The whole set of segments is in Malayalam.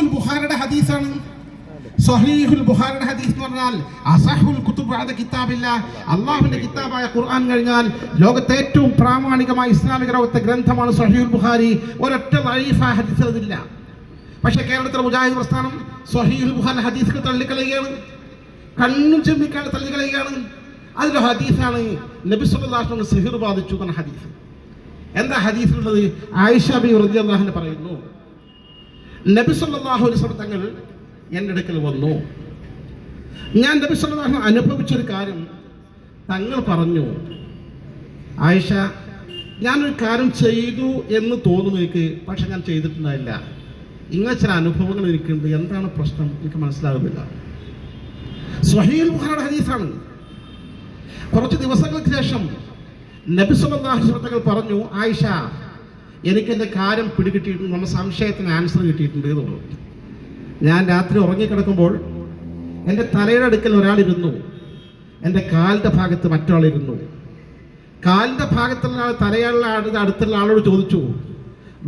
സ്വഹീഹുൽ ബുഖാരിയുടെ ഹദീസാണ്. സ്വഹീഹുൽ ബുഖാരിയുടെ ഹദീസ് എന്ന് പറഞ്ഞാൽ അസഹുൽ കുതുബ് ബഅദ കിതാബില്ലാഹ്, അല്ലാഹുവിന്റെ കിതാബായ ഖുർആൻ കഴിഞ്ഞാൽ ലോകത്തെ ഏറ്റവും പ്രാമാണികമായ ഇസ്ലാമിക ലോകത്തെ ഗ്രന്ഥമാണ് സ്വഹീഹുൽ ബുഖാരി. ഒരൊറ്റ ദഈഫായ ഹദീസ് അതില്ല. പക്ഷേ കേരളത്തിലെ മുജാഹിദ് പ്രസ്ഥാനം സ്വഹീഹുൽ ബുഖാരി ഹദീസുകൾ തള്ളിക്കളയുകയാണ്, കണ്ണു ചെമ്മിക്കാണ്ട് തള്ളിക്കളയുകയാണ്. അതിലൊരു ഹദീസാണ് നബി സല്ലല്ലാഹു അലൈഹി വസല്ലം സിഹിർ ബാധിച്ചു എന്ന ഹദീസ്. എന്താ ഹദീസിലുള്ളത്? ആയിഷ ബിബി റളിയല്ലാഹു അൻഹ പറയുന്നു, നബി സല്ലല്ലാഹു അലൈഹി വസല്ലം തങ്ങൾ എൻ്റെ അടുക്കൽ വന്നു. ഞാൻ നബി സല്ലല്ലാഹു അലൈഹി വസല്ലം അനുഭവിച്ചൊരു കാര്യം തങ്ങൾ പറഞ്ഞു, ആയിഷ, ഞാനൊരു കാര്യം ചെയ്തു എന്ന് തോന്നുന്നു എനിക്ക്, പക്ഷെ ഞാൻ ചെയ്തിട്ടുണ്ടായില്ല. ഇങ്ങനെ ചില അനുഭവങ്ങൾ എനിക്കുണ്ട്, എന്താണ് പ്രശ്നം എനിക്ക് മനസ്സിലാകുന്നില്ല. സ്വഹീഹുൽ ബുഖാരിയുടെ ഹദീസാണ്. കുറച്ച് ദിവസങ്ങൾക്ക് ശേഷം നബി സല്ലല്ലാഹു അലൈഹി വസല്ലം തങ്ങൾ പറഞ്ഞു, ആയിഷ, എനിക്കെൻ്റെ കാര്യം പിടികിട്ടിയിട്ടുണ്ട്, നമ്മുടെ സംശയത്തിന് ആൻസർ കിട്ടിയിട്ടുണ്ട് എന്ന് പറഞ്ഞു. ഞാൻ രാത്രി ഉറങ്ങിക്കിടക്കുമ്പോൾ എൻ്റെ തലയുടെ അടുക്കൽ ഒരാളിരുന്നു, എൻ്റെ കാലിൻ്റെ ഭാഗത്ത് മറ്റൊരാളിരുന്നു. കാലിൻ്റെ ഭാഗത്തുള്ള ആൾ തലയുള്ള അടുത്തുള്ള ആളോട് ചോദിച്ചു,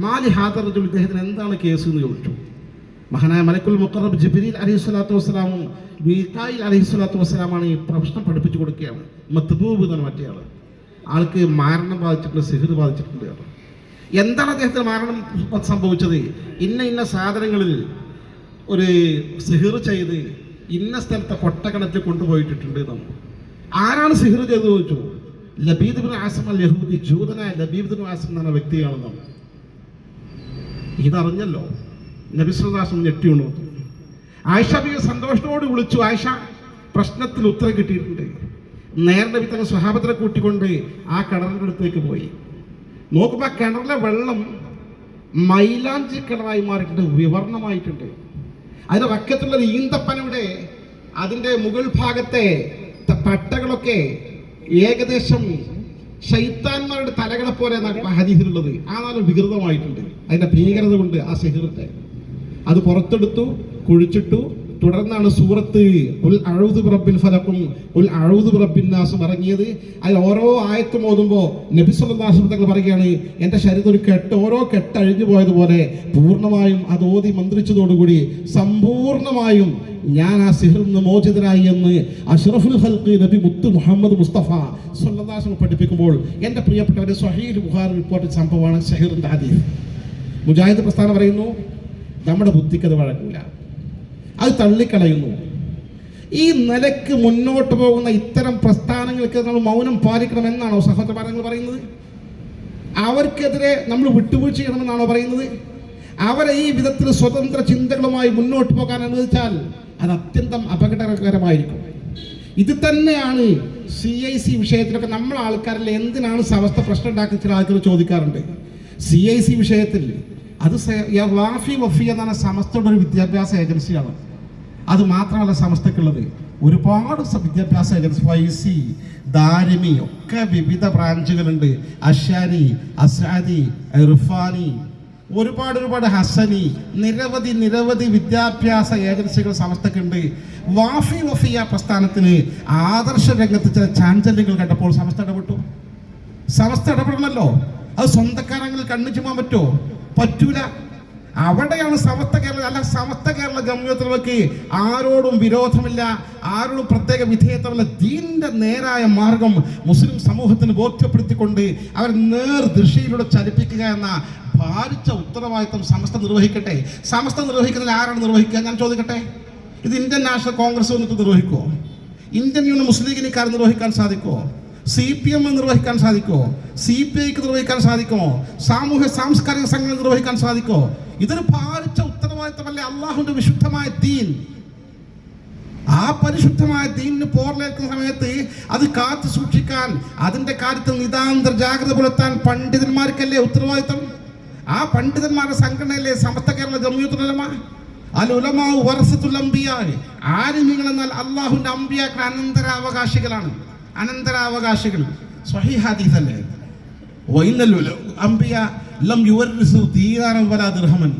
മാലി ഹാദർ റജുൽ, ഇദ്ദേഹത്തിന് എന്താണ് കേസ് എന്ന് ചോദിച്ചു. മഹാനായ മലക്കുൽ മുഖറബ് ജിബ്രീൽ അലൈഹിസ്സലാത്തു വസ്സലാമും മീകായിൽ അലൈഹിസ്സലാത്തു വസ്സലാമാണ് ഈ പ്രശ്നം പഠിപ്പിച്ചു കൊടുക്കുകയാണ്. മത്ബൂബ് എന്നാണ് മറ്റേ ആൾക്ക് മരണം ബാധിച്ചിട്ടുണ്ട്, സിഹിർ ബാധിച്ചിട്ടുണ്ട്. എന്താണ് അദ്ദേഹത്തിന് മരണം സംഭവിച്ചത്? ഇന്ന സാധനങ്ങളിൽ ഒരു സിഹിർ ചെയ്ത് ഇന്ന സ്ഥലത്തെ കൊട്ടക്കണത്തിൽ കൊണ്ടുപോയിട്ടിട്ടുണ്ട് എന്നാണ്. ആരാണ് സിഹിർ ചെയ്ത് ചോദിച്ചു. ലബീദ് ഇബ്നു ആസിം അൽ യഹൂദി, ജൂതനായ ലബീദ് ഇബ്നു ആസിം എന്ന വ്യക്തിയാണെന്നാണ്. ഇതറിഞ്ഞല്ലോ നബി സല്ലല്ലാഹു അലൈഹി വസല്ലം ഞെട്ടി ഉണർന്നു. ആയിഷ ബിബി സന്തോഷത്തോട് വിളിച്ചു, ആയിഷ, പ്രശ്നത്തിന് ഉത്തരം കിട്ടിയിട്ടുണ്ട്. നേരെ നബി തങ്ങൾ സ്വഹാബത്തിനെ കൂട്ടിക്കൊണ്ട് ആ കിണറിൻ്റെ അടുത്തേക്ക് പോയി. നോക്കുമ്പോൾ ആ കിണറിലെ വെള്ളം മൈലാഞ്ചി കിണറായി മാറിയിട്ടുണ്ട്, വിവർണമായിട്ടുണ്ട്. അതിൻ്റെ വക്കത്തുള്ളൊരു ഈന്തപ്പനയുടെ അതിൻ്റെ മുകൾ ഭാഗത്തെ പട്ടകളൊക്കെ ഏകദേശം ശൈത്താന്മാരുടെ തലകളെ പോലെ ഹദീസിലുള്ളത് ആ നാല് വികൃതമായിട്ടുണ്ട്. അതിൻ്റെ ഭീകരത കൊണ്ട് ആ സിഹിറിൻ്റെ അത് പുറത്തെടുത്തു, കുഴിച്ചിട്ടു. തുടർന്നാണ് സൂറത്ത് ഉൽ അഊദു ബിറബ്ബിൽ ഫലഖും ഉൽ അഊദു ബിറബ്ബിൻ നാസും ഇറങ്ങിയത്. അതിൽ ഓരോ ആയത്തും ഓതുമ്പോൾ നബി സല്ലല്ലാഹു അലൈഹി വസല്ലം പറയുകയാണ്, എൻ്റെ ശരീരത്തിൽ ഒരു കെട്ട്, ഓരോ കെട്ട് അഴിഞ്ഞു പോയതുപോലെ പൂർണ്ണമായും അത് ഓതി മന്ത്രിച്ചതോടുകൂടി സമ്പൂർണ്ണമായും ഞാൻ ആ സിഹിറിൽ നിന്ന് മോചിതനായി എന്ന് അഷ്റഫുൽ ഖൽഖ് നബി മുത്ത് മുഹമ്മദ് മുസ്തഫ സല്ലല്ലാഹു അലൈഹി വസല്ലം പഠിപ്പിക്കുമ്പോൾ എൻ്റെ പ്രിയപ്പെട്ടവരെ സ്വഹീഹുൽ ബുഖാരി റിപ്പോർട്ട് സംഭവമാണ് സിഹിറിൻ്റെ ഹദീസ്. മുജാഹിദ് പ്രസ്ഥാനം പറയുന്നു, നമ്മുടെ ബുദ്ധിക്ക് അത് വഴക്കില്ല, അത് തള്ളിക്കളയുന്നു. ഈ നിലക്ക് മുന്നോട്ട് പോകുന്ന ഇത്തരം പ്രസ്ഥാനങ്ങൾക്ക് നമ്മൾ മൗനം പാലിക്കണമെന്നാണോ സഹോദരന്മാർ പറയുന്നത്? അവർക്കെതിരെ നമ്മൾ വിട്ടുവീഴ്ച ചെയ്യണമെന്നാണോ പറയുന്നത്? അവരെ ഈ വിധത്തിൽ സ്വതന്ത്ര ചിന്തകളുമായി മുന്നോട്ട് പോകാൻ അനുവദിച്ചാൽ അത് അത്യന്തം അപകടകരമായിരിക്കും. ഇത് തന്നെയാണ് CIC വിഷയത്തിലൊക്കെ നമ്മൾ ആൾക്കാരിൽ എന്തിനാണ് സമസ്ത പ്രശ്നം ഉണ്ടാക്കുന്ന ചില ആൾക്കാർ ചോദിക്കാറുണ്ട്. CIC വിഷയത്തിൽ അത് വഫി എന്നാണ് സമസ്തയുടെ ഒരു വിദ്യാഭ്യാസ ഏജൻസിയാണ്. അത് മാത്രമല്ല സമസ്തക്കുള്ളത് ഒരുപാട് വിദ്യാഭ്യാസ ഏജൻസി, ഫൈസി, ദാരിമി ഒക്കെ വിവിധ ബ്രാഞ്ചുകളുണ്ട്. അഷാരി, അസാദി, ഇർഫാനി, ഒരുപാട് ഹസനി, നിരവധി വിദ്യാഭ്യാസ ഏജൻസികൾ സമസ്തക്കുണ്ട്. വഫിയ പ്രസ്ഥാനത്തിന് ആദർശ രംഗത്ത് ചില ചാഞ്ചല്യങ്ങൾ കണ്ടപ്പോൾ സമസ്ത ഇടപെട്ടു. സമസ്ത ഇടപെടണമല്ലോ. അത് സ്വന്തക്കാരെങ്കിൽ കണ്ണു ചുമ്മാൻ പറ്റുമോ? പറ്റൂല. അവിടെയാണ് സമസ്ത കേരള, അല്ല സമസ്ത കേരള ജംഇയ്യത്തുലമക്ക് ആരോടും വിരോധമില്ല, ആരോടും പ്രത്യേക വിധേയത്വമില്ല. ദീനിന്റെ നേരായ മാർഗം മുസ്ലിം സമൂഹത്തിന് ബോധ്യപ്പെടുത്തിക്കൊണ്ട് അവർ നേർദിശയിലൂടെ ചലിപ്പിക്കുക എന്ന ഭാരിച്ച ഉത്തരവാദിത്വം സമസ്ത നിർവഹിക്കട്ടെ. സമസ്ത നിർവഹിക്കുന്നതിൽ ആരാണ് നിർവഹിക്കുക? ഞാൻ ചോദിക്കട്ടെ, ഇത് ഇന്ത്യൻ നാഷണൽ കോൺഗ്രസ് വന്നിട്ട് നിർവഹിക്കുമോ? ഇന്ത്യൻ യൂണിയൻ മുസ്ലിം ലീഗിന് നിർവഹിക്കാൻ സാധിക്കുമോ? CPM നിർവഹിക്കാൻ സാധിക്കുമോ? CPIക്ക് നിർവഹിക്കാൻ സാധിക്കുമോ? സാമൂഹ്യ സാംസ്കാരിക സംഘടന നിർവഹിക്കാൻ സാധിക്കുമോ? ഇതൊരു ഭാരിച്ച ഉത്തരവാദിത്തമല്ലേ അള്ളാഹുവിന്റെ വിശുദ്ധമായ ദീൻ. ആ പരിശുദ്ധമായ ദീനിന് പോർലേൽക്കുന്ന സമയത്ത് അത് കാത്തു സൂക്ഷിക്കാൻ, അതിന്റെ കാര്യത്തിൽ നിതാന്തര ജാഗ്രത പുലർത്താൻ പണ്ഡിതന്മാർക്കല്ലേ ഉത്തരവാദിത്തം. ആ പണ്ഡിതന്മാരുടെ സംഘടനയല്ലേ സമസ്ത കേരള ജംഇയ്യത്തുൽ ഉലമ. അൽ ഉലമാ വറസത്തുൽ അംബിയാ. ആലിമീങ്ങൾ എന്നാൽ അള്ളാഹുവിന്റെ അംബിയാക്കളുടെ അനന്തരാവകാശികളാണ്. അനന്തരാവകാശികൾ. സ്വഹീഹ് ഹദീസ് അല്ലേ, വഇന്നൽ അംബിയാ ലം യുവരിസു ദീനാറൻ വലാ ദിർഹമൻ.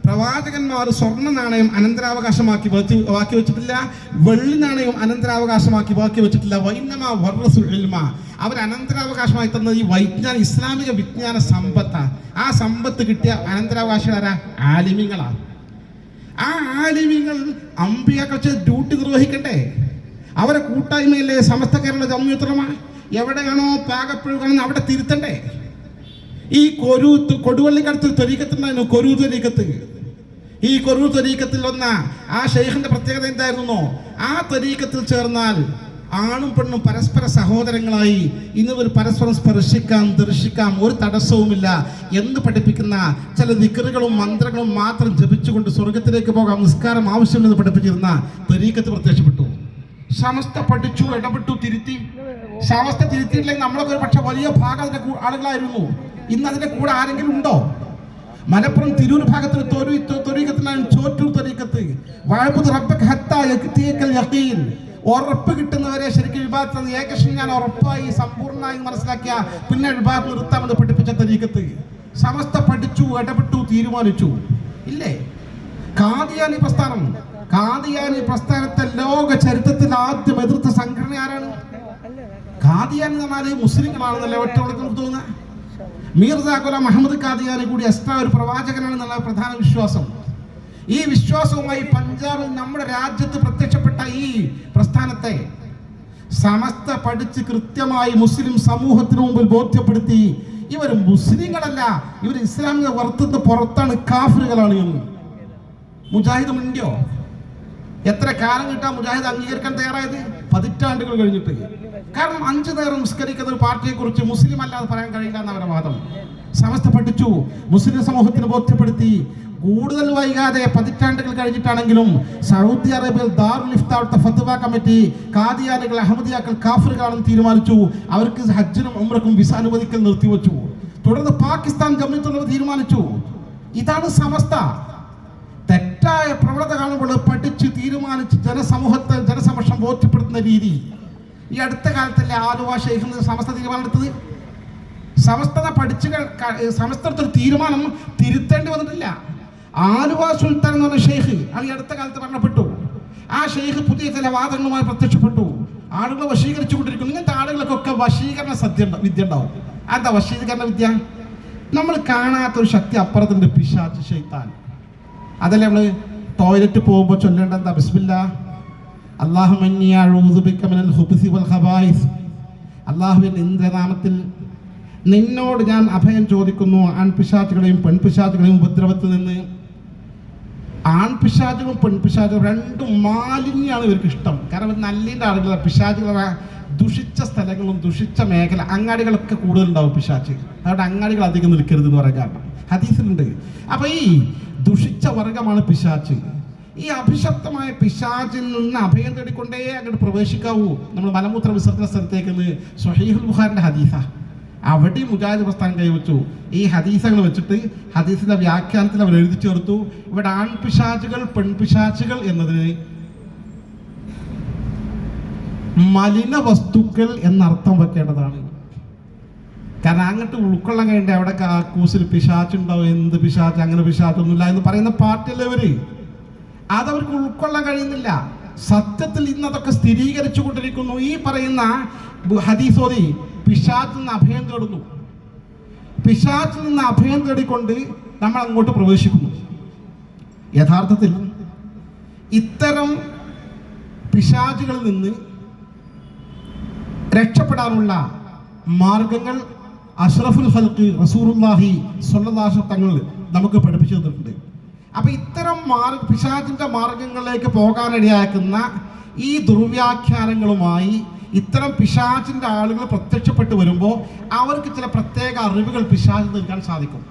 പ്രവാചകന്മാർ സ്വർണ്ണ നാണയം അനന്തരാവകാശമാക്കി ബാക്കി വെച്ചിട്ടില്ല, വെള്ളി നാണയം അനന്തരാവകാശമാക്കി ബാക്കി വെച്ചിട്ടില്ല. വഇന്നമാ വറസുൽ ഇൽമ. അവർ അനന്തരാവകാശമായി തന്നത് ഈ വൈജ്ഞാന ഇസ്ലാമിക വിജ്ഞാന സമ്പത്താണ്. ആ സമ്പത്ത് കിട്ടിയ അനന്തരാവകാശികളാരാ? ആലിമീങ്ങളാണ്. ആലിമീങ്ങൾ അമ്പിയാക്കൾ ഡ്യൂട്ടി നിർവഹിക്കണ്ടേ? അവരെ കൂട്ടായ്മയിലെ സമസ്ത കേരള ജംഇയ്യത്തുൽ എവിടെയാണോ പാകപ്പിഴകാണെന്ന് അവിടെ തിരുത്തണ്ടേ? ഈ കൊടുവള്ളിക്കടുത്ത് ത്വരീക്കത്തുണ്ടായിരുന്നു, കൊരൂ ത്വരീക്കത്ത്. ഈ കൊരൂ ത്വരീക്കത്തിൽ വന്ന ആ ഷെയ്ഖിന്റെ പ്രത്യേകത എന്തായിരുന്നോ? ആ ത്വരീക്കത്തിൽ ചേർന്നാൽ ആണും പെണ്ണും പരസ്പര സഹോദരങ്ങളായി ഇന്ന് പരസ്പരം സ്പർശിക്കാം, ദർശിക്കാം, ഒരു തടസ്സവുമില്ല എന്ന് പഠിപ്പിക്കുന്ന ചില ദിക്റുകളും മന്ത്രങ്ങളും മാത്രം ജപിച്ചുകൊണ്ട് സ്വർഗത്തിലേക്ക് പോകാം, നിസ്കാരം ആവശ്യമില്ലെന്ന് പഠിപ്പിച്ചിരുന്ന ത്വരീക്കത്ത് പ്രത്യക്ഷപ്പെട്ടു. സമസ്ത പഠിച്ചു, ഇടപെട്ടു, തിരുത്തി. സമസ്ത തിരുത്തിയില്ലെങ്കിൽ നമ്മളൊക്കെ ഒരു പക്ഷെ വലിയ ഭാഗം അതിന്റെ ആളുകളായിരുന്നു. ഇന്ന് അതിന്റെ കൂടെ ആരെങ്കിലും ഉണ്ടോ? മലപ്പുറം തിരൂർ ഭാഗത്തിന് ത്വരീക്കത്തിനാണ് ചോറ്റൂർ ത്വരീക്കത്ത്. വഅബ്ദുർ റബ്ബക ഹത്താ യഅതിയകൽ യഖീൻ. ഉറപ്പ് കിട്ടുന്നവരെ ശരിക്കും ഇബാദത്ത് ഏകദേശം ഞാൻ ഉറപ്പായി സമ്പൂർണ്ണമായി മനസ്സിലാക്കിയ പിന്നെ ഇബാദത്ത് നിർത്താമെന്ന് പഠിപ്പിച്ച ത്വരീക്കത്ത്. സമസ്ത പഠിച്ചു, ഇടപെട്ടു, തീരുമാനിച്ചു. ഇല്ലേ? ഖാദിയാനി പ്രസ്ഥാനം. ഖാദിയാനി പ്രസ്ഥാനത്തെ ലോക ചരിത്രത്തിൽ ആദ്യം എതിർത്ത സംഘടന ആരാണ്? ഖാദിയാനി എന്ന് പറഞ്ഞാൽ മുസ്ലിങ്ങളാണെന്നല്ലേ ഒറ്റ തോന്നുക. മീർസ ഗുലാം അഹമ്മദ് ഖാദിയാനി കൂടി എക്സ്ട്രാ ഒരു പ്രവാചകനാണെന്നുള്ള പ്രധാന വിശ്വാസം. ഈ വിശ്വാസവുമായി പഞ്ചാബിൽ നമ്മുടെ രാജ്യത്ത് പ്രത്യക്ഷപ്പെട്ട ഈ പ്രസ്ഥാനത്തെ സമസ്ത പഠിച്ച് കൃത്യമായി മുസ്ലിം സമൂഹത്തിന് മുമ്പിൽ ബോധ്യപ്പെടുത്തി ഇവർ മുസ്ലിങ്ങളല്ല, ഇവർ ഇസ്ലാമിക വർത്തത്തിന് പുറത്താണ്, കാഫിറുകളാണ് എന്ന്. മുജാഹിദ് മിണ്ടിയോ? എത്ര കാലം കിട്ടാൻ മുജാഹിദ് അംഗീകരിക്കാൻ തയ്യാറായത്? പതിറ്റാണ്ടുകൾ കഴിഞ്ഞിട്ട്. കാരണം 5 നേരം നിസ്കരിക്കുന്ന ഒരു പാർട്ടിയെ കുറിച്ച് മുസ്ലിം അല്ലാതെ പറയാൻ കഴിയില്ല എന്നവരുടെ വാദം. സമസ്ത പഠിച്ചു, മുസ്ലിം സമൂഹത്തിന് ബോധ്യപ്പെടുത്തി. കൂടുതൽ വൈകാതെ പതിറ്റാണ്ടുകൾ കഴിഞ്ഞിട്ടാണെങ്കിലും സൗദി അറേബ്യയിൽ ദാറുൽ ഇഫ്താ ഫത്വ കമ്മിറ്റി ഖാദിയാനികൾ അഹമ്മദിയാക്കൾ കാഫിറുകളാണെന്ന് തീരുമാനിച്ചു. അവർക്ക് ഹജ്ജിനും ഉംറക്കും വിസ അനുവദിക്കൽ നിർത്തിവെച്ചു. തുടർന്ന് പാകിസ്ഥാൻ ജംഇയ്യത്തുൽ തീരുമാനിച്ചു. ഇതാണ് സമസ്ത. തെറ്റായ പ്രവണത കാണുമ്പോൾ പഠിച്ച് തീരുമാനിച്ച് ജനസമക്ഷം ബോധ്യപ്പെടുത്തുന്ന രീതി. ഈ അടുത്ത കാലത്തല്ലേ ആലുവ ഷെയ്ഖ് സമസ്ത തീരുമാനമെടുത്തത്? സമസ്തയുടെ തീരുമാനം തിരുത്തേണ്ടി വന്നിട്ടില്ല. ആലുവ സുൽത്താൻ എന്ന് പറഞ്ഞ ഷെയ്ഖ് അത് ഈ അടുത്ത കാലത്ത് മരണപ്പെട്ടു. ആ ഷെയ്ഖ് പുതിയ ചില വാദങ്ങളുമായി പ്രത്യക്ഷപ്പെട്ടു. ആളുകളെ വശീകരിച്ചു കൊണ്ടിരിക്കുന്നു. ഇങ്ങനത്തെ ആളുകൾക്കൊക്കെ വശീകരണ വിദ്യ ഉണ്ടാവും. എന്താ വശീകരണ വിദ്യ? നമ്മൾ കാണാത്തൊരു ശക്തി അപ്പുറത്തുണ്ട്, പിശാച്, ശൈത്താൻ. അതല്ലേ നമ്മൾ ടോയ്ലറ്റ് പോകുമ്പോൾ ചൊല്ലേണ്ട എന്താ? ബിസ്മില്ലാ അല്ലാഹുമ്മ ഇന്നി അഊദു ബിക മിനൽ ഖുബുസി വൽ ഖബായിസ്. അല്ലാഹുവിന്റെ ഇന്ദ്രനാമത്തിൽ നിന്നോട് ഞാൻ അഭയം ചോദിക്കുന്നു ആൺപിശാചുകളെയും പെൺപിശാചുകളെയും ഉപദ്രവത്തിൽ നിന്ന്. ആൺപിശാചുകളും പെൺപിശാചുകളും രണ്ടും മാലിന്യമാണ് ഇവർക്ക് ഇഷ്ടം. കാരണം നല്ലിൻ്റെ ആളുകൾ പിശാചുകളെ ദുഷിച്ച സ്ഥലങ്ങളും ദുഷിച്ച മേഖല അങ്ങാടികളൊക്കെ കൂടുതലുണ്ടാവും പിശാച്ച്. അതുകൊണ്ട് അങ്ങാടികൾ അധികം നിൽക്കരുത് എന്ന് പറയാൻ കാരണം ഹദീസിലുണ്ട്. അപ്പൊ ഈ ദുഷിച്ച വർഗമാണ് പിശാച്ച്. ഈ അഭിശപ്തമായ പിശാചിൽ നിന്ന് അഭയം തേടിക്കൊണ്ടേ അങ്ങോട്ട് പ്രവേശിക്കാവൂ. നമ്മൾ മലമൂത്ര വിസർജന സ്ഥലത്തേക്ക് സ്വഹീഹുൽ ബുഖാരിന്റെ ഹദീസ, അവിടെ മുജാഹിദ് പ്രസ്ഥാനം കൈവച്ചു. ഈ ഹദീസകൾ വെച്ചിട്ട് ഹദീസിന്റെ വ്യാഖ്യാനത്തിൽ അവർ എഴുതി ചേർത്തു, ഇവിടെ ആൺപിശാചുകൾ പെൺപിശാചുകൾ എന്നതിന് മലിന വസ്തുക്കൾ എന്നർത്ഥം വെക്കേണ്ടതാണ്. കാരണം അങ്ങോട്ട് ഉൾക്കൊള്ളാൻ കഴിയണ്ടേ? അവിടെ കൂസിൽ പിശാച്ചുണ്ടാവും, എന്ത് പിശാച്ച്, അങ്ങനെ പിശാച്ചൊന്നുമില്ല എന്ന് പറയുന്ന പാർട്ടിയല്ലേ ഇവര്. അതവർക്ക് ഉൾക്കൊള്ളാൻ കഴിയുന്നില്ല. സത്യത്തിൽ ഇന്ന് അതൊക്കെ സ്ഥിരീകരിച്ചു കൊണ്ടിരിക്കുന്നു. ഈ പറയുന്ന ഹദീസോതി പിശാച്ചിൽ നിന്ന് അഭയം തേടുന്നു. പിശാച്ചിൽ നിന്ന് അഭയം തേടിക്കൊണ്ട് നമ്മൾ അങ്ങോട്ട് പ്രവേശിക്കുന്നു. യഥാർത്ഥത്തിൽ ഇത്തരം പിശാചുകളിൽ നിന്ന് രക്ഷപ്പെടാനുള്ള മാർഗങ്ങൾ അഷ്റഫുൽ ഖൽഖ് റസൂലുള്ളാഹി സ്വല്ലല്ലാഹു അലൈഹി വസല്ലം തങ്ങൾ നമുക്ക് പഠിപ്പിച്ചു തന്നിട്ടുണ്ട്. അപ്പൊ ഇത്തരം പിശാചിന്റെ മാർഗങ്ങളിലേക്ക് പോകാനിടയാക്കുന്ന ഈ ദുർവ്യാഖ്യാനങ്ങളുമായി ഇത്തരം പിശാചിന്റെ ആളുകൾ പ്രത്യക്ഷപ്പെട്ടു വരുമ്പോൾ അവർക്ക് ചില പ്രത്യേക അറിവുകൾ പിശാചിന് നൽകാൻ സാധിക്കും.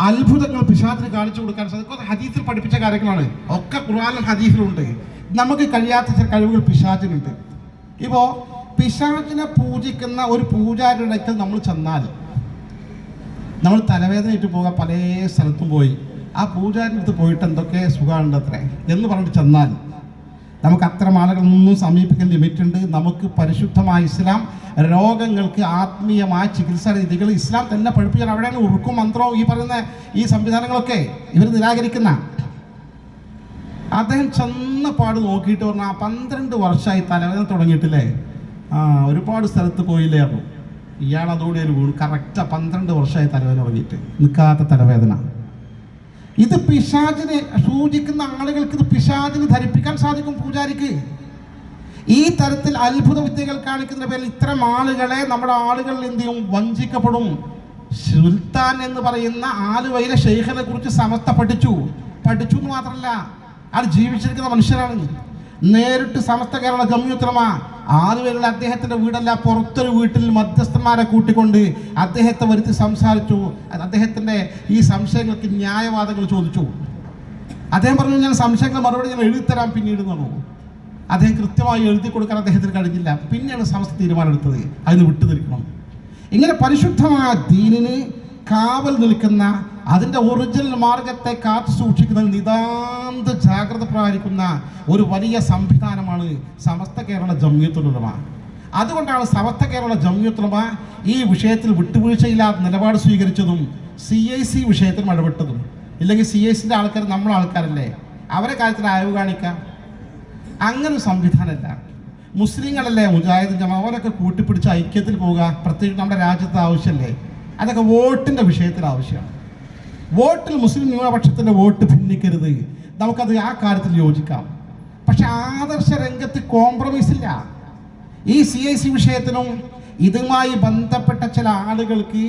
അത്ഭുതങ്ങൾ പിശാചിന് കാണിച്ചു കൊടുക്കാൻ സാധിക്കും. ഹദീസിൽ പഠിപ്പിച്ച കാര്യങ്ങളാണ്, ഒക്കെ ഖുർആനിലും ഹദീസിലുണ്ട്. നമുക്ക് കഴിയാത്ത ചില കഴിവുകൾ പിശാചിനുണ്ട്. ഇപ്പോൾ പിശാചിനെ പൂജിക്കുന്ന ഒരു പൂജാരിയുടെ അടുക്കൽ നമ്മൾ ചെന്നാൽ, നമ്മൾ തലവേദനയിട്ട് പോകാൻ പല സ്ഥലത്തും പോയി ആ പൂജാരിൻ്റെ അടുത്ത് പോയിട്ട് എന്തൊക്കെ സുഖമുണ്ട് അത്രേ എന്ന് പറഞ്ഞിട്ട് ചെന്നാൽ നമുക്ക് അത്തരം ആളുകളൊന്നും സമീപിക്കാൻ ലിമിറ്റുണ്ട്. നമുക്ക് പരിശുദ്ധമായ ഇസ്ലാം രോഗങ്ങൾക്ക് ആത്മീയമായ ചികിത്സാ രീതികൾ ഇസ്ലാം തന്നെ പഠിപ്പിച്ചാൽ അവിടെയാണ് ഉറുക്കും മന്ത്രവും ഈ പറയുന്ന ഈ സംവിധാനങ്ങളൊക്കെ ഇവർ നിരാകരിക്കുന്ന. അദ്ദേഹം ചെന്ന പാട് നോക്കിയിട്ട് പറഞ്ഞാൽ 12 വർഷമായി തലവേദന തുടങ്ങിയിട്ടില്ലേ? ഒരുപാട് സ്ഥലത്ത് പോയില്ലേ പറഞ്ഞു. ഇയാൾ അതോടെ ഒരു വീണ് കറക്റ്റാ 12 വർഷമായി തലവേദന തുടങ്ങിയിട്ട് നിൽക്കാത്ത തലവേദന. ഇത് പിശാചിനെ സൂചിക്കുന്ന ആളുകൾക്ക് ഇത് പിശാചിന് ധരിപ്പിക്കാൻ സാധിക്കും. പൂജാരിക്ക് ഈ തരത്തിൽ അത്ഭുത വിദ്യകൾ കാണിക്കുന്ന പേരിൽ ഇത്തരം ആളുകളെ നമ്മുടെ ആളുകളിൽ എന്ത് ചെയ്യും? വഞ്ചിക്കപ്പെടും. സുൽത്താൻ എന്ന് പറയുന്ന ആലുവയിലെ ഷെയ്ഖിനെ കുറിച്ച് സമസ്ത പഠിച്ചു എന്ന് മാത്രമല്ല, അത് ജീവിച്ചിരിക്കുന്ന മനുഷ്യരാണ്. നേരിട്ട് സമസ്ത കേരള ജംഇയ്യത്തുൽ ഉലമ ആലുവയിലുള്ള അദ്ദേഹത്തിന്റെ വീടല്ല, പുറത്തൊരു വീട്ടിൽ മധ്യസ്ഥന്മാരെ കൂട്ടിക്കൊണ്ട് അദ്ദേഹത്തെ വരുത്തി സംസാരിച്ചു. അദ്ദേഹത്തിന്റെ ഈ സംശയങ്ങൾക്ക് ന്യായവാദങ്ങൾ ചോദിച്ചു. അദ്ദേഹം പറഞ്ഞു, ഞാൻ സംശയങ്ങൾ മറുപടി ഞാൻ എഴുതിത്തരാം പിന്നീട് എന്ന് പറഞ്ഞു. അദ്ദേഹം കൃത്യമായി എഴുതി കൊടുക്കാൻ അദ്ദേഹത്തിന് കഴിഞ്ഞില്ല. പിന്നെയാണ് സമസ്ത തീരുമാനമെടുത്തത് അതിന് വിട്ടുനിൽക്കണം. ഇങ്ങനെ പരിശുദ്ധമായ ദീനിന് കാവൽ നിൽക്കുന്ന, അതിൻ്റെ ഒറിജിനൽ മാർഗത്തെ കാത്തു സൂക്ഷിക്കുന്ന, നിതാന്ത ജാഗ്രത പ്രാപിക്കുന്ന ഒരു വലിയ സംവിധാനമാണ് സമസ്ത കേരള ജംഇയ്യത്തുൽ ഉലമ. അതുകൊണ്ടാണ് സമസ്ത കേരള ജംഇയ്യത്തുൽ ഉലമ ഈ വിഷയത്തിൽ വിട്ടുവീഴ്ചയില്ലാത്ത നിലപാട് സ്വീകരിച്ചതും CIC വിഷയത്തിൽ ഇടപെട്ടതും. ഇല്ലെങ്കിൽ CICൻ്റെ ആൾക്കാർ നമ്മളെ ആൾക്കാരല്ലേ, അവരെ കാര്യത്തിൽ അയവ് കാണിക്കാം. അങ്ങനെ ഒരു സംവിധാനമല്ല. മുസ്ലിങ്ങളല്ലേ മുജാഹിദ് ജമാ, അവരൊക്കെ കൂട്ടിപ്പിടിച്ച് ഐക്യത്തിൽ പോവുക, പ്രത്യേകിച്ച് നമ്മുടെ രാജ്യത്ത് ആവശ്യമല്ലേ. അതൊക്കെ വോട്ടിൻ്റെ വിഷയത്തിൽ ആവശ്യമാണ്. വോട്ടിൽ മുസ്ലിം ന്യൂനപക്ഷത്തിൻ്റെ വോട്ട് ഭിന്നിക്കരുത്, നമുക്കത് ആ കാര്യത്തിൽ യോജിക്കാം. പക്ഷെ ആദർശ രംഗത്ത് കോംപ്രമൈസ് ഇല്ല. ഈ CIC വിഷയത്തിനും ഇതുമായി ബന്ധപ്പെട്ട ചില ആളുകൾക്ക്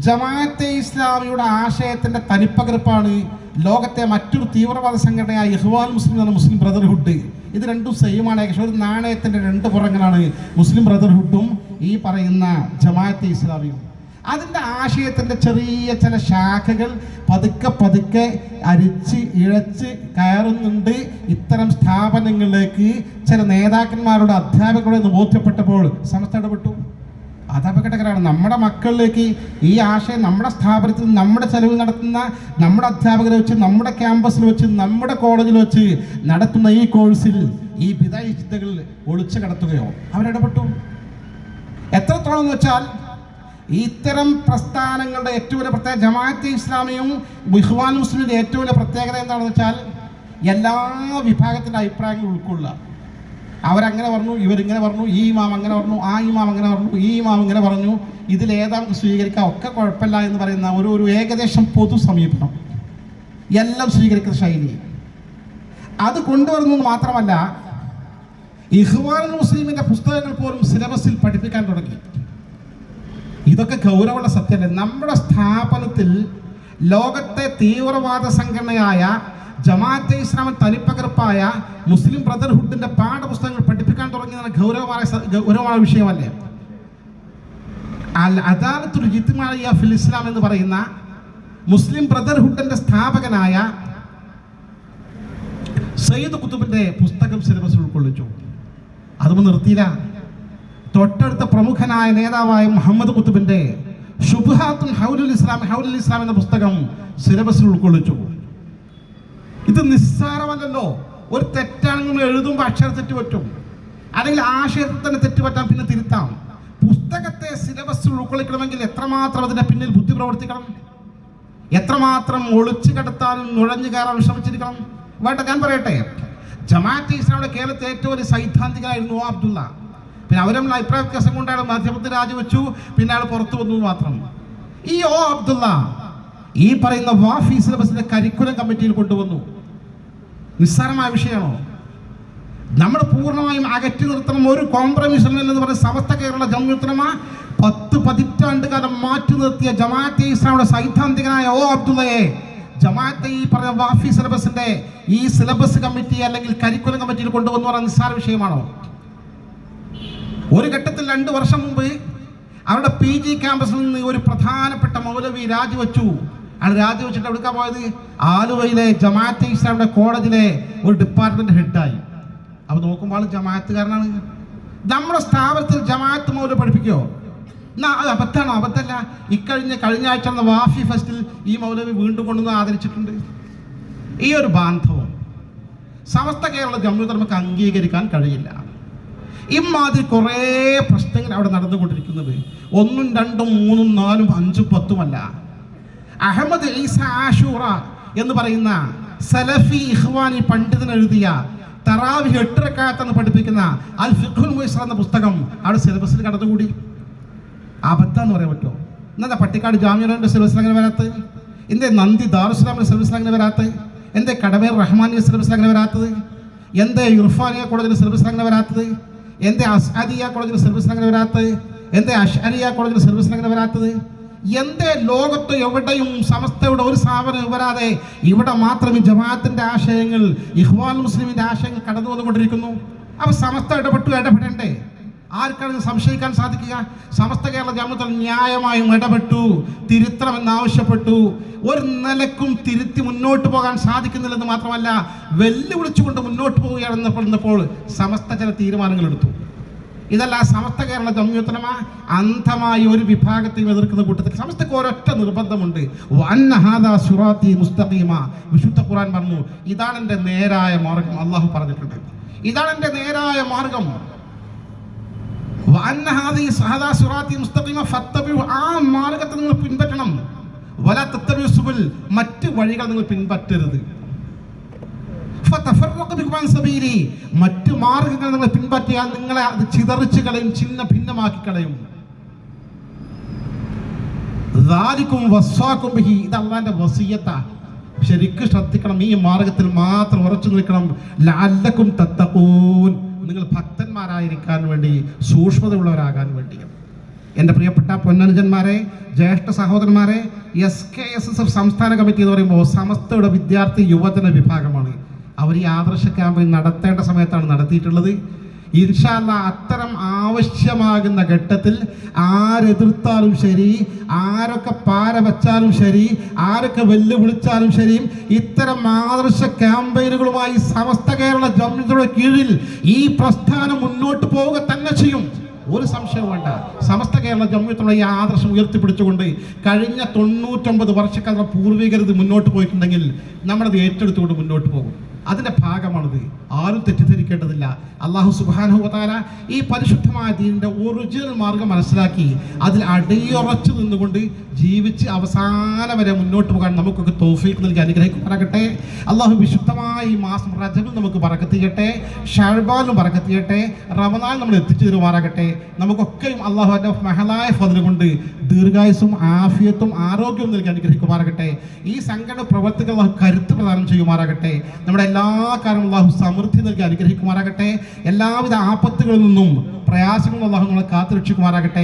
ജമാഅത്തെ ഇസ്ലാമിയുടെ ആശയത്തിൻ്റെ തനിപ്പകർപ്പാണ് ലോകത്തെ മറ്റൊരു തീവ്രവാദ സംഘടനയായ ഇഖ്വാൻ മുസ്ലിം എന്ന മുസ്ലിം ബ്രദർഹുഡ്. ഇത് രണ്ടും സെയിമാണ്. ഏകദേശം ഒരു നാണയത്തിൻ്റെ രണ്ട് പുറങ്ങളാണ് മുസ്ലിം ബ്രദർഹുഡും ഈ പറയുന്ന ജമാഅത്തെ ഇസ്ലാമിയും. അതിൻ്റെ ആശയത്തിൻ്റെ ചെറിയ ചില ശാഖകൾ പതുക്കെ അരിച്ച് ഇഴച്ച് കയറുന്നുണ്ട് ഇത്തരം സ്ഥാപനങ്ങളിലേക്ക്. ചില നേതാക്കന്മാരുടെ അധ്യാപകരുടെ ബോധ്യപ്പെട്ടപ്പോൾ സമസ്ത ഇടപെട്ടു. അത് അപകടകരമാണ്. നമ്മുടെ മക്കളിലേക്ക് ഈ ആശയം നമ്മുടെ സ്ഥാപനത്തിൽ നമ്മുടെ ചെലവിൽ നടത്തുന്ന നമ്മുടെ അധ്യാപകരെ വെച്ച്, നമ്മുടെ ക്യാമ്പസിൽ വെച്ച്, നമ്മുടെ കോളേജിൽ വെച്ച് നടത്തുന്ന ഈ കോഴ്സിൽ ഈ ബിദഅ ചിന്തകൾ ഒളിച്ചു കടത്തുകയോ അവരിടപെട്ടു. എത്രത്തോളം എന്ന് വെച്ചാൽ ഇത്തരം പ്രസ്ഥാനങ്ങളുടെ ഏറ്റവും വലിയ പ്രത്യേകത, ജമാഅത്തെ ഇസ്ലാമിയും ഇഖ്വാൻ മുസ്ലിമിൻ്റെ ഏറ്റവും വലിയ പ്രത്യേകത എന്താണെന്ന് വെച്ചാൽ എല്ലാ വിഭാഗത്തിൻ്റെ അഭിപ്രായങ്ങൾ ഉൾക്കൊള്ളുക. അവരങ്ങനെ പറഞ്ഞു, ഇവരിങ്ങനെ പറഞ്ഞു, ഈ ഇമാം അങ്ങനെ പറഞ്ഞു, ആ ഇമാം അങ്ങനെ പറഞ്ഞു, ഈ ഇമാം ഇങ്ങനെ പറഞ്ഞു, ഇതിലേതാണ് സ്വീകരിക്കുക, ഒക്കെ കുഴപ്പമില്ല എന്ന് പറയുന്ന ഒരു ഏകദേശം പൊതു സമീപനം, എല്ലാം സ്വീകരിക്കുന്ന ശൈലി അത് കൊണ്ടുവരുന്നത് മാത്രമല്ല, ഇഖ്വാൻ മുസ്ലിമിൻ്റെ പുസ്തകങ്ങൾ പോലും സിലബസിൽ പഠിപ്പിക്കാൻ തുടങ്ങി. ഇതൊക്കെ ഗൗരവമുള്ള സത്യമല്ലേ. നമ്മുടെ സ്ഥാപനത്തിൽ ലോകത്തെ തീവ്രവാദ സംഘടനയായ ജമാഅത്തെ ഇസ്ലാമിൻ തനിപ്പകർപ്പായ മുസ്ലിം ബ്രദർഹുഡിന്റെ പാഠപുസ്തകങ്ങൾ പഠിപ്പിക്കാൻ തുടങ്ങിയതാണ് ഗൗരവമായ വിഷയമല്ലേ. അൽ അദാലത്തുൽ ഇജ്തിമാഇയ്യ ഫിൽ ഇസ്ലാം എന്ന് പറയുന്ന മുസ്ലിം ബ്രദർഹുഡിന്റെ സ്ഥാപകനായ സയ്യിദ് ഖുതുബിന്റെ പുസ്തകം സിലബസിൽ ഉൾക്കൊള്ളിച്ചു. അതും നിർത്തിയില്ല. തൊട്ടടുത്ത പ്രമുഖനായ നേതാവായ മുഹമ്മദ് ഖുതുബിന്റെ ശുബ്ഹാത്തുൻ ഹൗലുൽ ഇസ്ലാം എന്ന പുസ്തകം സിലബസിൽ ഉൾക്കൊള്ളിച്ചു. ഇത് നിസ്സാരമല്ലല്ലോ. ഒരു തെറ്റാണെങ്കിൽ എഴുതുമ്പോൾ അക്ഷര തെറ്റ് പറ്റും, അല്ലെങ്കിൽ ആശയത്തിൽ തന്നെ തെറ്റ് പറ്റാം, പിന്നെ തിരുത്താം. പുസ്തകത്തെ സിലബസിൽ ഉൾക്കൊള്ളിക്കണമെങ്കിൽ എത്രമാത്രം അതിന്റെ പിന്നിൽ ബുദ്ധി പ്രവർത്തിക്കണം, എത്രമാത്രം ഒളിച്ചു കടത്താനും നുഴഞ്ഞു കയറാനും ശ്രമിച്ചിരിക്കണം. വേണ്ട, ഞാൻ പറയട്ടെ, ജമാഅത്തെ ഇസ്ലാമിയുടെ കേരളത്തെ ഏറ്റവും വലിയ സൈദ്ധാന്തികനായിരുന്നു അബ്ദുള്ള. പിന്നെ അവരമ്മൾ അഭിപ്രായ വ്യത്യാസം കൊണ്ട് അയാൾ മാധ്യമത്തിൽ രാജിവെച്ചു, പിന്നെ അയാൾ പുറത്തു വന്നു മാത്രം. ഈ അബ്ദുള്ള ഈ പറയുന്ന വാഫി സിലബസിന്റെ കരിക്കുലം കമ്മിറ്റിയിൽ കൊണ്ടുവന്നു. നിസ്സാരമായ വിഷയമാണോ? നമ്മൾ പൂർണ്ണമായും അകറ്റി നിർത്തണം, ഒരു കോംപ്രമൈസും എന്ന് പറയുന്ന സമസ്ത കേരള ജംഇയ്യത്തുൽ ഉലമ 10 പതിറ്റാണ്ട് കാലം മാറ്റി നിർത്തിയ ജമാഅത്തെ ഇസ്ലാമിയുടെ സൈദ്ധാന്തികനായ അബ്ദുള്ളയെ ജമാഅത്തെ ഈ പറഞ്ഞ വാഫി സിലബസിന്റെ ഈ സിലബസ് കമ്മിറ്റി അല്ലെങ്കിൽ കരിക്കുലം കമ്മിറ്റിയിൽ കൊണ്ടുവന്നു പറയുന്ന നിസ്സാര വിഷയമാണോ? ഒരു ഘട്ടത്തിൽ 2 വർഷം മുമ്പ് അവരുടെ PG ക്യാമ്പസിൽ നിന്ന് ഒരു പ്രധാനപ്പെട്ട മൗലവി രാജിവെച്ചു. അയാൾ രാജിവെച്ചിട്ട് എവിടേക്കാണ് പോയത്? ആലുവയിലെ ജമാഅത്തെ ഇസ്ലാമിയുടെ കോളേജിലെ ഒരു ഡിപ്പാർട്ട്മെന്റ് ഹെഡായി. അപ്പോൾ നോക്കുമ്പോൾ ജമാഅത്തുകാരനാണ്. നമ്മുടെ സ്ഥാപനത്തിൽ ജമാഅത്ത് മൗലവി പഠിപ്പിക്കുമോ? അത് അബദ്ധമാണോ? അബദ്ധമല്ല. കഴിഞ്ഞ ആഴ്ച നടന്ന വാഫി ഫെസ്റ്റിൽ ഈ മൗലവി വീണ്ടും കൊണ്ടുവന്ന് ആദരിച്ചിട്ടുണ്ട്. ഈ ഒരു ബാന്ധവം സമസ്ത കേരള ജംഇയ്യത്തുൽ ഉലമക്ക് അംഗീകരിക്കാൻ കഴിയില്ല. ഇമാതിരി കുറേ പ്രശ്നങ്ങൾ അവിടെ നടന്നുകൊണ്ടിരിക്കുന്നത് 1, 2, 3, 4, 5, 10 അഹമ്മദ് ഈസ ആഷൂറ എന്ന് പറയുന്ന സലഫി ഇഖ്വാനി പണ്ഡിതൻ എഴുതിയ തറാവി 8 റക്അത്ത് പഠിപ്പിക്കുന്ന അൽ ഫിഖ്ഹുൽ മുയസ്സർ എന്ന പുസ്തകം അവിടെ സിലബസിൽ കടന്നുകൂടി. അബദ്ധം എന്ന് പറയാൻ പറ്റുമോ? എന്നാ പട്ടിക്കാട് ജാമിഅയുടെ സിലബസിൽ അങ്ങനെ വരാത്തത്? എന്തേ നന്ദി ദാറുസ്സലാമിലെ സർവീസിൽ അങ്ങനെ വരാത്തത്? എന്തേ കടവേർ റഹ്മാനിയ സർവീസിൽ അങ്ങനെ വരാത്തത്? എന്തേ ഇർഫാനിയ കോളേജിലെ സർവീസിൽ അങ്ങനെ വരാത്തത്? എന്തേ അസ്അദിയ കോളേജിലെ സർവീസിൽ അങ്ങനെ വരാത്തത്? എന്തേ അഷ്അരിയ കോളേജിലെ സർവീസിൽ അങ്ങനെ വരാത്തത്? എന്തേ ലോകത്ത് എവിടെയും സമസ്തയുടെ ഒരു സ്ഥാപനം വരാതെ ഇവിടെ മാത്രം ഈ ജമാഅത്തിന്റെ ആശയങ്ങൾ, ഇഖ്വാൻ മുസ്ലിമിന്റെ ആശയങ്ങൾ കടന്നു വന്നുകൊണ്ടിരിക്കുന്നു? അപ്പോൾ സമസ്ത ഇടപെടണ്ടേ? ആർക്കാണ് സംശയിക്കാൻ സാധിക്കുക? സമസ്ത കേരള ജമാഅത്ത് ന്യായമായും ഇടപെട്ടു, തിരുത്തണമെന്നാവശ്യപ്പെട്ടു. ഒരു നിലക്കും തിരുത്തി മുന്നോട്ട് പോകാൻ സാധിക്കുന്നില്ലെന്ന് മാത്രമല്ല, വെല്ലുവിളിച്ചുകൊണ്ട് മുന്നോട്ട് പോവുകയാണെന്നപ്പോൾ സമസ്ത ചില തീരുമാനങ്ങൾ എടുത്തു. ഇതല്ല സമസ്ത കേരള ജംഇയ്യത്തുൽ ഉലമ അന്ധമായി ഒരു വിഭാഗത്തെയും എതിർക്കുന്ന കൂട്ടത്തിൽ സമസ്തക്ക് ഒരൊറ്റ നിർബന്ധമുണ്ട്, വഅന്ന ഹാദാ സിറാത്തി മുസ്തഖീമ. വിശുദ്ധ ഖുർആൻ പറഞ്ഞു, ഇതാണ് എൻ്റെ നേരായ മാർഗം. അള്ളാഹു പറഞ്ഞിട്ടുണ്ട്, ഇതാണ് എൻ്റെ നേരായ മാർഗം. വഅന്ന ഹാദാ സിറാത്തി മുസ്തഖീമ ഫത്തബിഉ. ആ മാർഗത്തെ നിങ്ങൾ പിൻപറ്റണം. വലാ തത്തബിഉ സുബുൽ. മറ്റ് വഴികൾ നിങ്ങൾ പിൻപറ്റരുത്. മറ്റു മാർഗങ്ങൾ നിങ്ങൾ പിൻപറ്റിയാൽ നിങ്ങളെ അത് ചിതറിച്ച് കളയും, ചിന്ന ഭിന്നമാക്കി കളയും. ഇത് അല്ലാഹുവിന്റെ വസിയ്യത്താ. ശരിക്കും ശ്രദ്ധിക്കണം, ഈ മാർഗത്തിൽ മാത്രം ഉറച്ചു നിൽക്കണം. ലഅല്ലക്കും തത്തഖൂൻ. നിങ്ങൾ ഭക്തന്മാരായിരിക്കാൻ വേണ്ടി, സൂക്ഷ്മതയുള്ളവരാകാൻ വേണ്ടി. എൻ്റെ പ്രിയപ്പെട്ട പൊന്നനുജന്മാരെ, ജ്യേഷ്ഠ സഹോദരന്മാരെ, SKSSF സംസ്ഥാന കമ്മിറ്റി എന്ന് പറയുമ്പോൾ സമസ്തയുടെ വിദ്യാർത്ഥി യുവജന വിഭാഗമാണ്. അവർ ഈ ആദർശ ക്യാമ്പയിൻ നടത്തേണ്ട സമയത്താണ് നടത്തിയിട്ടുള്ളത്. ഇൻഷാ അല്ലാഹ് അത്തരം ആവശ്യമാകുന്ന ഘട്ടത്തിൽ ആരെതിർത്താലും ശരി, ആരൊക്കെ പാര വെച്ചാലും ശരി, ആരൊക്കെ വെല്ലുവിളിച്ചാലും ശരി, ഇത്തരം ആദർശ ക്യാമ്പയിനുകളുമായി സമസ്ത കേരള ജംഇയ്യത്തുൽ കീഴിൽ ഈ പ്രസ്ഥാനം മുന്നോട്ട് പോവുക തന്നെ ചെയ്യും. ഒരു സംശയവും വേണ്ട. സമസ്ത കേരള ജംഇയ്യത്തുൽ ഈ ആദർശം ഉയർത്തിപ്പിടിച്ചുകൊണ്ട് കഴിഞ്ഞ 99 വർഷക്കാലം പൂർവികരുത് മുന്നോട്ട് പോയിട്ടുണ്ടെങ്കിൽ നമ്മളത് ഏറ്റെടുത്തുകൊണ്ട് മുന്നോട്ട് പോകും. അതിൻ്റെ ഭാഗമാണിത്. ആരും തെറ്റിദ്ധരിക്കേണ്ടതില്ല. അല്ലാഹു സുബ്ഹാനഹു വ തആല ഈ പരിശുദ്ധമായ ദീനിന്റെ ഒറിജിനൽ മാർഗം മനസ്സിലാക്കി അതിൽ അടിയുറച്ചു നിന്നുകൊണ്ട് ജീവിച്ച് അവസാനം വരെ മുന്നോട്ട് പോകാൻ നമുക്കൊക്കെ തൗഫീഖ് നൽകി അനുഗ്രഹിക്കുമാറാകട്ടെ. അല്ലാഹു വിശുദ്ധമായ ഈ മാസം റജബിൽ നമുക്ക് ബറക്കത്ത് ചെയ്യട്ടെ, ഷഅബാനിലും ബറക്കത്ത് ചെയ്യട്ടെ, റമദാൻ നമ്മൾ എത്തിച്ചു തരുമാറാകട്ടെ. നമുക്കൊക്കെയും അല്ലാഹുവിന്റെ മഹലായ ഫദ്ൽ കൊണ്ട് ദീർഘായുസ്സും ആഫിയത്തും ആരോഗ്യവും നൽകി അനുഗ്രഹിക്കുമാറാകട്ടെ. ഈ സംഘടന പ്രവർത്തികൾ അല്ലാഹു കരുത്ത് പ്രദാനം ചെയ്യുമാറാകട്ടെ. നമ്മുടെ എല്ലാ കാര്യങ്ങളും അല്ലാഹു സമൃദ്ധി നൽകി അനുഗ്രഹിക്കുമാറാകട്ടെ. എല്ലാവിധ ആപത്തുകളിൽ നിന്നും പ്രയാസങ്ങളും അല്ലാഹു നമ്മളെ കാത്തുരക്ഷിക്കുമാറാകട്ടെ.